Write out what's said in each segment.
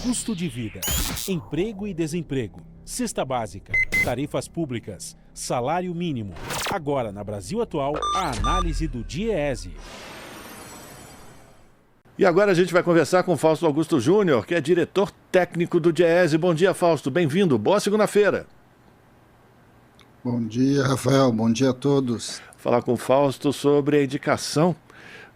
Custo de vida, emprego e desemprego, cesta básica, tarifas públicas, salário mínimo. Agora, na Brasil Atual, a análise do DIEESE. E agora a gente vai conversar com Fausto Augusto Júnior, que é diretor técnico do DIEESE. Bom dia, Fausto. Bem-vindo. Boa segunda-feira. Bom dia, Rafael. Bom dia a todos. Falar com o Fausto sobre a indicação,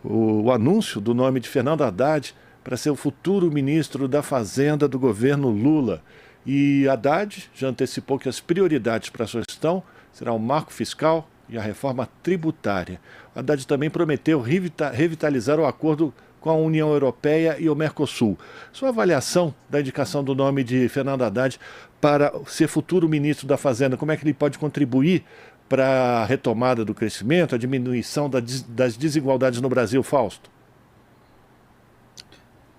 o anúncio do nome de Fernando Haddad para ser o futuro ministro da Fazenda do governo Lula. E Haddad já antecipou que as prioridades para a sua gestão serão o marco fiscal e a reforma tributária. O Haddad também prometeu revitalizar o acordo com a União Europeia e o Mercosul. Sua avaliação da indicação do nome de Fernando Haddad para ser futuro ministro da Fazenda, como é que ele pode contribuir para a retomada do crescimento, a diminuição das desigualdades no Brasil, Fausto?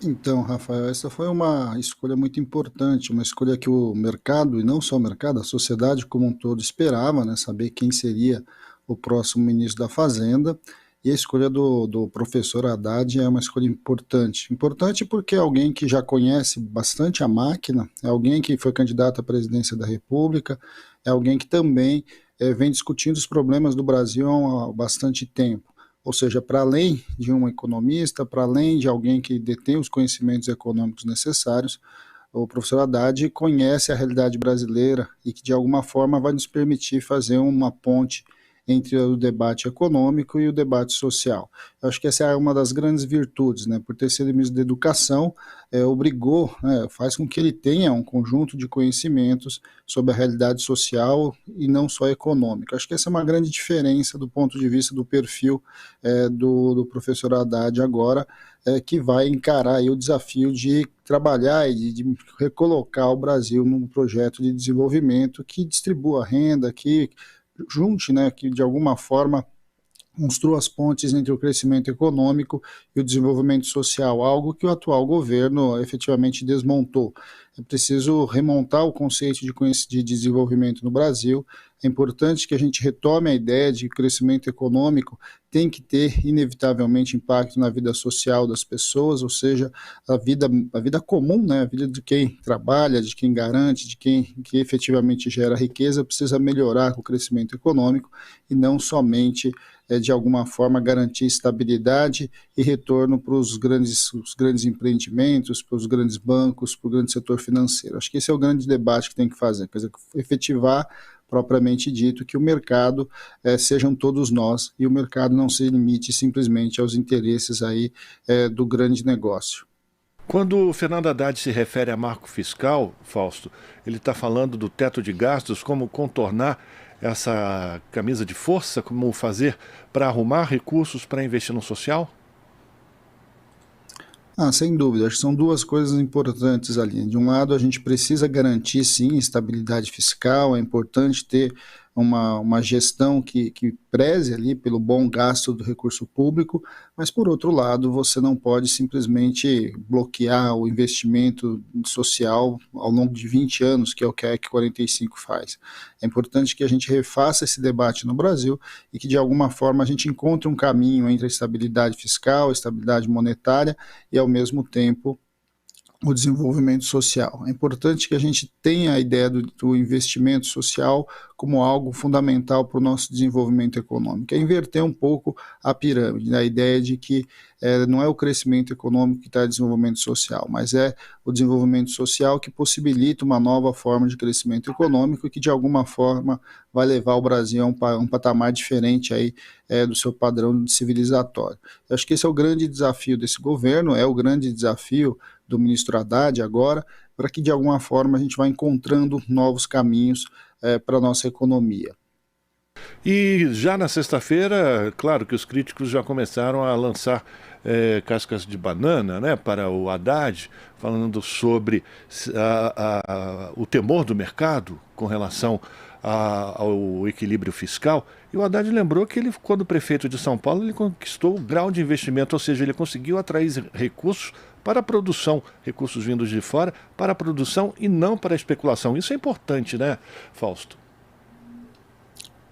Então, Rafael, essa foi uma escolha muito importante, uma escolha que o mercado, e não só o mercado, a sociedade como um todo esperava, né, saber quem seria o próximo ministro da Fazenda. E a escolha do professor Haddad é uma escolha importante. Importante porque é alguém que já conhece bastante a máquina, é alguém que foi candidato à presidência da República, é alguém que também vem discutindo os problemas do Brasil há bastante tempo. Ou seja, para além de um economista, para além de alguém que detém os conhecimentos econômicos necessários, o professor Haddad conhece a realidade brasileira e que de alguma forma vai nos permitir fazer uma ponte entre o debate econômico e o debate social. Eu acho que essa é uma das grandes virtudes, né? Por ter sido ministro da Educação, obrigou, faz com que ele tenha um conjunto de conhecimentos sobre a realidade social e não só econômica. Acho que essa é uma grande diferença do ponto de vista do perfil do professor Haddad agora, que vai encarar aí o desafio de trabalhar e de recolocar o Brasil num projeto de desenvolvimento que distribua a renda, que junte, né, que de alguma forma construa as pontes entre o crescimento econômico e o desenvolvimento social, algo que o atual governo efetivamente desmontou. É preciso remontar o conceito de desenvolvimento no Brasil. É importante que a gente retome a ideia de que o crescimento econômico tem que ter, inevitavelmente, impacto na vida social das pessoas, ou seja, a vida comum, né, a vida de quem trabalha, de quem garante, de quem que efetivamente gera riqueza, precisa melhorar com o crescimento econômico e não somente de alguma forma garantir estabilidade e retorno para os grandes empreendimentos, para os grandes bancos, para o grande setor financeiro. Acho que esse é o grande debate que tem que fazer, quer dizer, efetivar propriamente dito que o mercado sejam todos nós e o mercado não se limite simplesmente aos interesses aí do grande negócio. Quando o Fernando Haddad se refere a marco fiscal, Fausto, ele está falando do teto de gastos, como contornar essa camisa de força, como fazer para arrumar recursos para investir no social? Sem dúvida, acho que são duas coisas importantes ali. De um lado, a gente precisa garantir, sim, estabilidade fiscal, é importante ter uma gestão que preze ali pelo bom gasto do recurso público, mas, por outro lado, você não pode simplesmente bloquear o investimento social ao longo de 20 anos, que é o que a EC 45 faz. É importante que a gente refaça esse debate no Brasil e que, de alguma forma, a gente encontre um caminho entre a estabilidade fiscal, a estabilidade monetária e, ao mesmo tempo, o desenvolvimento social. É importante que a gente tenha a ideia do investimento social como algo fundamental para o nosso desenvolvimento econômico. É inverter um pouco a pirâmide, a ideia de que não é o crescimento econômico que traz desenvolvimento social, mas é o desenvolvimento social que possibilita uma nova forma de crescimento econômico que de alguma forma vai levar o Brasil a um patamar diferente aí, do seu padrão civilizatório. Eu acho que esse é o grande desafio desse governo, é o grande desafio do ministro Haddad agora, para que de alguma forma a gente vá encontrando novos caminhos para a nossa economia. E já na sexta-feira, claro que os críticos já começaram a lançar cascas de banana, né, para o Haddad, falando sobre o temor do mercado com relação ao equilíbrio fiscal. E o Haddad lembrou que ele, quando prefeito de São Paulo, ele conquistou o grau de investimento, ou seja, ele conseguiu atrair recursos para a produção, recursos vindos de fora, para a produção e não para a especulação. Isso é importante, né, Fausto?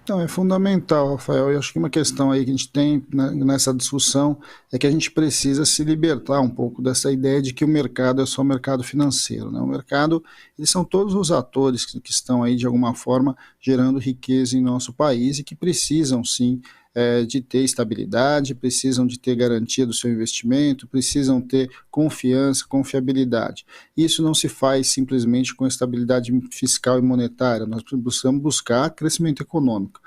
Então, é fundamental, Rafael. Eu acho que uma questão aí que a gente tem, né, nessa discussão é que a gente precisa se libertar um pouco dessa ideia de que o mercado é só o mercado financeiro, né? O mercado, eles são todos os atores que estão aí, de alguma forma, gerando riqueza em nosso país e que precisam, sim, de ter estabilidade, precisam de ter garantia do seu investimento, precisam ter confiança, confiabilidade. Isso não se faz simplesmente com estabilidade fiscal e monetária, nós precisamos buscar crescimento econômico.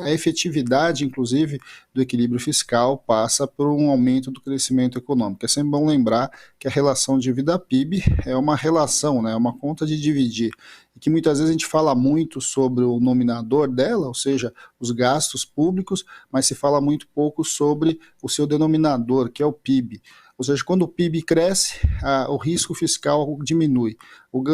A efetividade, inclusive, do equilíbrio fiscal passa por um aumento do crescimento econômico. É sempre bom lembrar que a relação dívida-PIB é uma relação, né, é uma conta de dividir, e que muitas vezes a gente fala muito sobre o nominador dela, ou seja, os gastos públicos, mas se fala muito pouco sobre o seu denominador, que é o PIB. Ou seja, quando o PIB cresce, o risco fiscal diminui.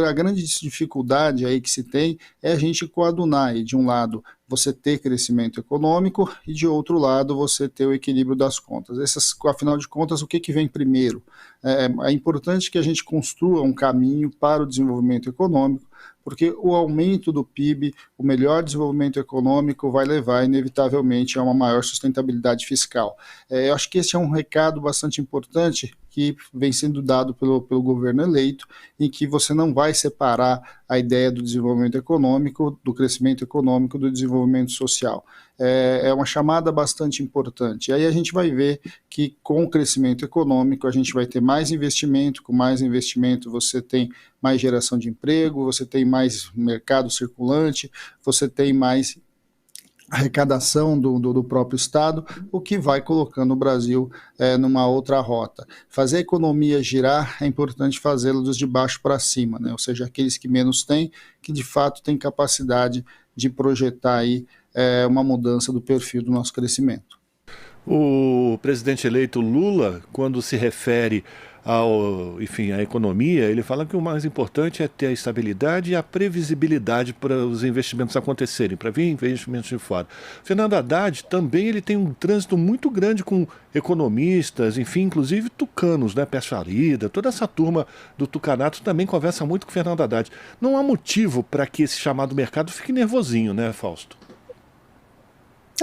A grande dificuldade aí que se tem é a gente coadunar, e de um lado você ter crescimento econômico e de outro lado você ter o equilíbrio das contas. Afinal de contas, o que vem primeiro? É importante que a gente construa um caminho para o desenvolvimento econômico, porque o aumento do PIB, o melhor desenvolvimento econômico vai levar inevitavelmente a uma maior sustentabilidade fiscal. Eu acho que esse é um recado bastante importante que vem sendo dado pelo governo eleito, em que você não vai separar a ideia do desenvolvimento econômico, do crescimento econômico, do desenvolvimento social. É uma chamada bastante importante. E aí a gente vai ver que com o crescimento econômico a gente vai ter mais investimento, com mais investimento você tem mais geração de emprego, você tem mais mercado circulante, você tem mais arrecadação do próprio Estado, o que vai colocando o Brasil numa outra rota. Fazer a economia girar é importante fazê-la dos de baixo para cima, né? Ou seja, aqueles que menos têm, que de fato têm capacidade de projetar aí uma mudança do perfil do nosso crescimento. O presidente eleito Lula, quando se refere à economia, ele fala que o mais importante é ter a estabilidade e a previsibilidade para os investimentos acontecerem, para vir investimentos de fora. Fernando Haddad também ele tem um trânsito muito grande com economistas, enfim, inclusive tucanos, né, Pecharida, toda essa turma do tucanato também conversa muito com o Fernando Haddad. Não há motivo para que esse chamado mercado fique nervosinho, né, Fausto?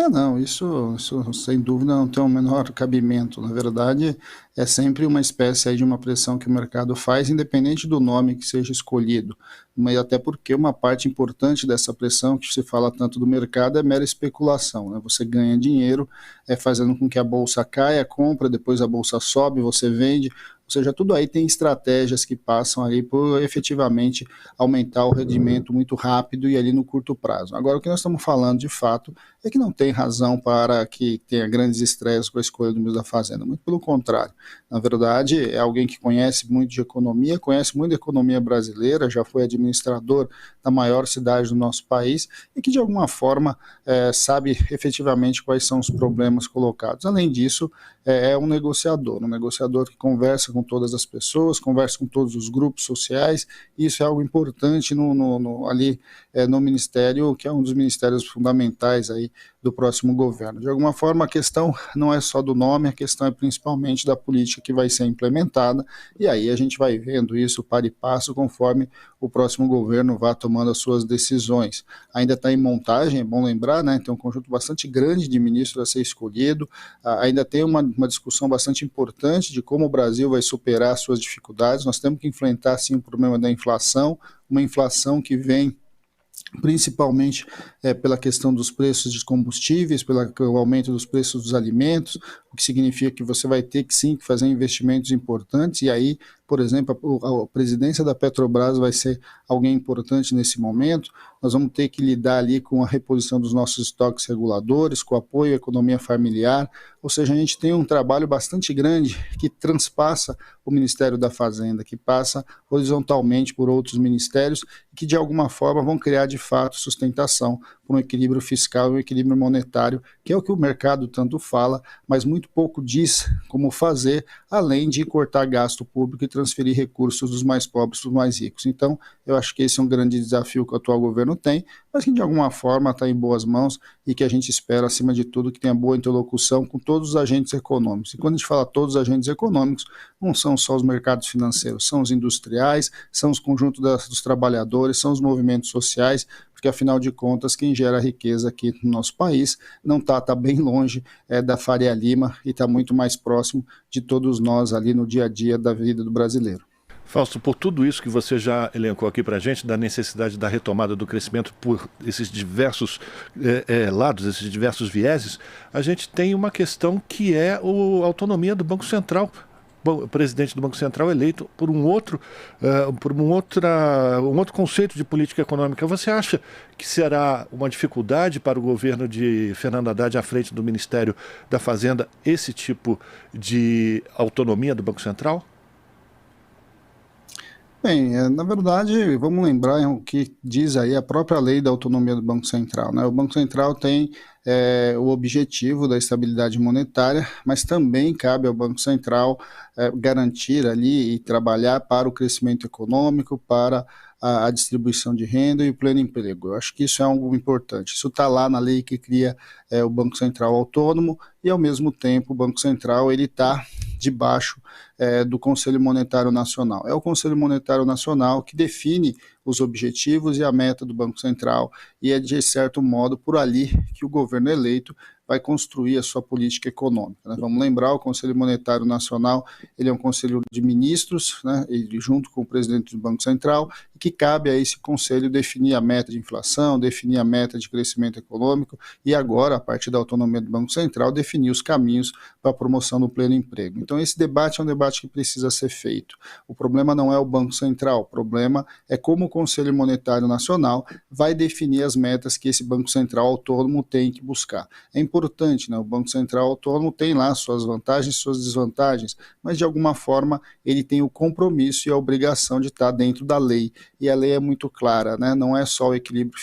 Não, isso sem dúvida não tem o menor cabimento. Na verdade, é sempre uma espécie aí de uma pressão que o mercado faz, independente do nome que seja escolhido. Mas até porque uma parte importante dessa pressão, que se fala tanto do mercado, é mera especulação, né? Você ganha dinheiro fazendo com que a bolsa caia, compra, depois a bolsa sobe, você vende. Ou seja, tudo aí tem estratégias que passam ali por efetivamente aumentar o rendimento muito rápido e ali no curto prazo. Agora, o que nós estamos falando de fato é que não tem razão para que tenha grandes estresses com a escolha do ministro da Fazenda, muito pelo contrário. Na verdade, é alguém que conhece muito de economia, conhece muito da economia brasileira, já foi administrador da maior cidade do nosso país e que de alguma forma sabe efetivamente quais são os problemas colocados. Além disso, é um negociador que conversa com todas as pessoas, conversa com todos os grupos sociais, e isso é algo importante ali no Ministério, que é um dos ministérios fundamentais aí do próximo governo. De alguma forma, a questão não é só do nome, a questão é principalmente da política que vai ser implementada, e aí a gente vai vendo isso para e passo conforme o próximo governo vá tomando as suas decisões. Ainda está em montagem, é bom lembrar, né? Tem um conjunto bastante grande de ministros a ser escolhido, ainda tem uma discussão bastante importante de como o Brasil vai superar suas dificuldades. Nós temos que enfrentar, sim, o problema da inflação, uma inflação que vem principalmente pela questão dos preços de combustíveis, pelo aumento dos preços dos alimentos, o que significa que você vai ter que sim fazer investimentos importantes, e aí, por exemplo, a presidência da Petrobras vai ser alguém importante nesse momento. Nós vamos ter que lidar ali com a reposição dos nossos estoques reguladores, com o apoio à economia familiar, ou seja, a gente tem um trabalho bastante grande que transpassa o Ministério da Fazenda, que passa horizontalmente por outros ministérios e que de alguma forma vão criar de fato sustentação para um equilíbrio fiscal e um equilíbrio monetário, que é o que o mercado tanto fala, mas muito pouco diz como fazer, além de cortar gasto público e transferir recursos dos mais pobres para os mais ricos. Então, eu acho que esse é um grande desafio que o atual governo tem, mas que de alguma forma está em boas mãos e que a gente espera, acima de tudo, que tenha boa interlocução com todos os agentes econômicos. E quando a gente fala todos os agentes econômicos, não são só os mercados financeiros, são os industriais, são os conjuntos dos trabalhadores, são os movimentos sociais, porque afinal de contas quem gera riqueza aqui no nosso país não tá bem longe da Faria Lima e está muito mais próximo de todos nós ali no dia a dia da vida do brasileiro. Fausto, por tudo isso que você já elencou aqui para a gente, da necessidade da retomada do crescimento por esses diversos lados, esses diversos vieses, a gente tem uma questão que é a autonomia do Banco Central. O presidente do Banco Central eleito por um outro conceito de política econômica. Você acha que será uma dificuldade para o governo de Fernando Haddad à frente do Ministério da Fazenda esse tipo de autonomia do Banco Central? Bem, na verdade, vamos lembrar o que diz aí a própria lei da autonomia do Banco Central, né? O Banco Central tem o objetivo da estabilidade monetária, mas também cabe ao Banco Central garantir ali e trabalhar para o crescimento econômico, para a distribuição de renda e o pleno emprego. Eu acho que isso é algo importante. Isso está lá na lei que cria o Banco Central autônomo e, ao mesmo tempo, o Banco Central está debaixo do Conselho Monetário Nacional. É o Conselho Monetário Nacional que define os objetivos e a meta do Banco Central e é, de certo modo, por ali que o governo eleito vai construir a sua política econômica, né? Vamos lembrar, o Conselho Monetário Nacional ele é um conselho de ministros, né, e junto com o presidente do Banco Central, e que cabe a esse conselho definir a meta de inflação, definir a meta de crescimento econômico e agora, a partir da autonomia do Banco Central, definir os caminhos para a promoção do pleno emprego. Então esse debate é um debate que precisa ser feito. O problema não é o Banco Central, o problema é como o Conselho Monetário Nacional vai definir as metas que esse Banco Central autônomo tem que buscar. É importante, né? O Banco Central autônomo tem lá suas vantagens e suas desvantagens, mas de alguma forma ele tem o compromisso e a obrigação de estar dentro da lei, e a lei é muito clara, né? Não é só o equilíbrio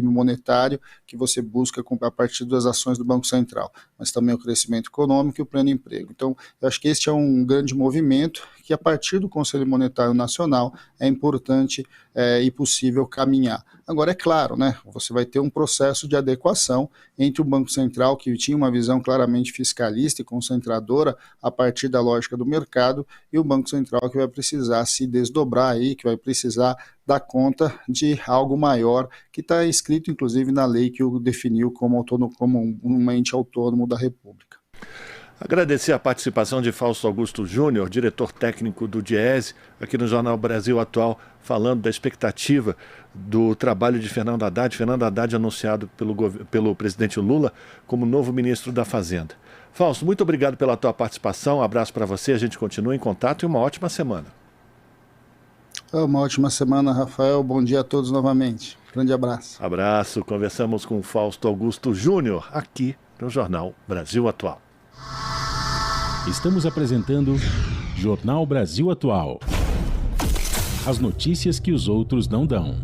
monetário que você busca a partir das ações do Banco Central, mas também o crescimento econômico e o pleno emprego. Então, eu acho que este é um grande movimento que a partir do Conselho Monetário Nacional é importante e possível caminhar. Agora, é claro, né, você vai ter um processo de adequação entre o Banco Central, que tinha uma visão claramente fiscalista e concentradora a partir da lógica do mercado, e o Banco Central que vai precisar se desdobrar aí, que vai precisar dar conta de algo maior, que está escrito inclusive na lei que o definiu como um ente autônomo da República. Agradecer a participação de Fausto Augusto Júnior, diretor técnico do Diese, aqui no Jornal Brasil Atual, falando da expectativa do trabalho de Fernando Haddad. Fernando Haddad anunciado pelo presidente Lula como novo ministro da Fazenda. Fausto, muito obrigado pela tua participação, um abraço para você, a gente continua em contato e uma ótima semana. Uma ótima semana, Rafael, bom dia a todos novamente. Grande abraço. Abraço, conversamos com Fausto Augusto Júnior, aqui no Jornal Brasil Atual. Estamos apresentando Jornal Brasil Atual. As notícias que os outros não dão.